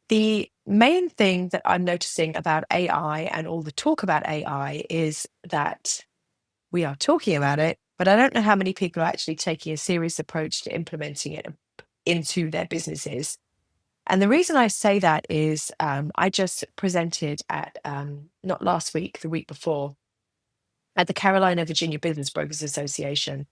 The main thing that I'm noticing about AI and all the talk about AI is that we are talking about it, but I don't know how many people are actually taking a serious approach to implementing it into their businesses. And the reason I say that is I just presented at, not last week, the week before, at the Carolina, Virginia Business Brokers Association.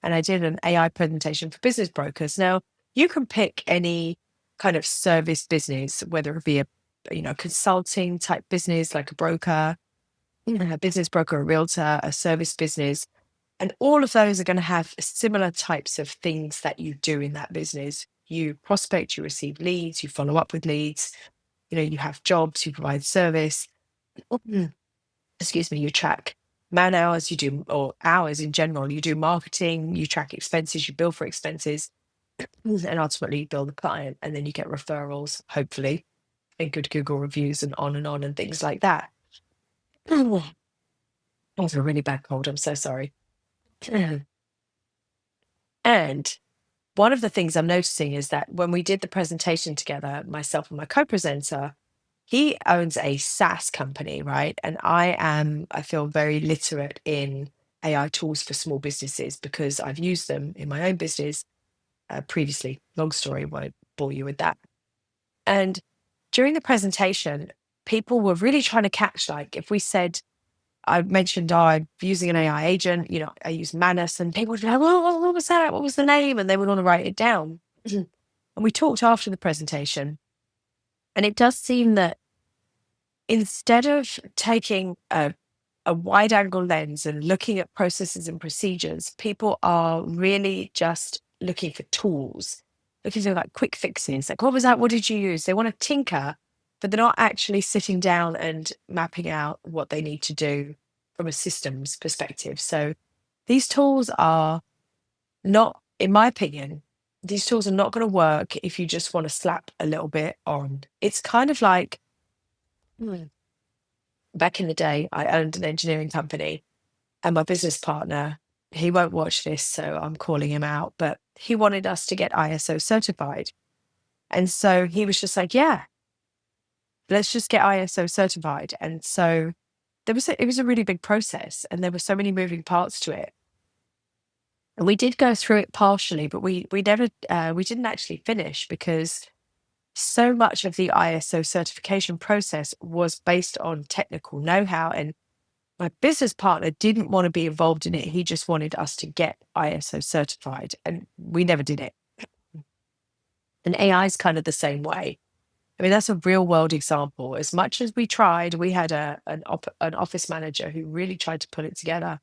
And I did an AI presentation for business brokers. Now, you can pick any kind of service business, whether it be a consulting type business like a broker, a business broker, a realtor, a service business, and all of those are going to have similar types of things that you do in that business. You prospect, you receive leads, you follow up with leads, you have jobs, you provide service. Excuse me, you track man hours, you do, or hours in general, you do marketing, you track expenses, you bill for expenses, and ultimately you bill the client, and then you get referrals, hopefully, and good Google reviews and on and things like that. I have a really bad cold. I'm so sorry. And one of the things I'm noticing is that when we did the presentation together, myself and my co-presenter, he owns a SaaS company, right? And I feel very literate in AI tools for small businesses because I've used them in my own business previously. Long story, won't bore you with that. And during the presentation, people were really trying to catch, like, if we said, I mentioned, I'm using an AI agent, I use Manus, and people would be like, well, what was that? What was the name? And they would want to write it down. And we talked after the presentation, and it does seem that instead of taking a wide angle lens and looking at processes and procedures, people are really just looking for tools, looking for like quick fixes. Like, what was that? What did you use? They want to tinker, but they're not actually sitting down and mapping out what they need to do from a systems perspective. So these tools are not, in my opinion, these tools are not going to work if you just want to slap a little bit on. It's kind of like, back in the day, I owned an engineering company, and my business partner, he won't watch this, so I'm calling him out, but he wanted us to get ISO certified. And so he was just like, yeah, let's just get ISO certified. And so it was a really big process, and there were so many moving parts to it. And we did go through it partially, but we never we didn't actually finish because so much of the ISO certification process was based on technical know-how, and my business partner didn't want to be involved in it. He just wanted us to get ISO certified, and we never did it. And AI is kind of the same way. I mean, that's a real world example. As much as we tried, we had an office manager who really tried to put it together,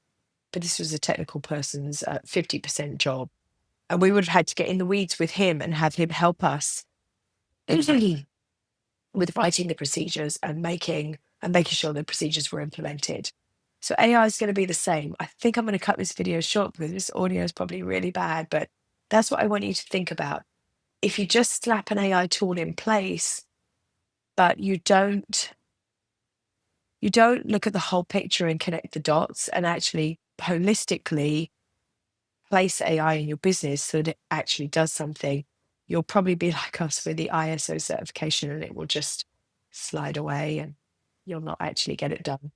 but this was a technical person's 50% job. And we would have had to get in the weeds with him and have him help us with writing the procedures and making sure the procedures were implemented. So AI is going to be the same. I think I'm going to cut this video short because this audio is probably really bad, but that's what I want you to think about. If you just slap an AI tool in place, but you don't look at the whole picture and connect the dots and actually holistically place AI in your business so that it actually does something, you'll probably be like us with the ISO certification, and it will just slide away and you'll not actually get it done.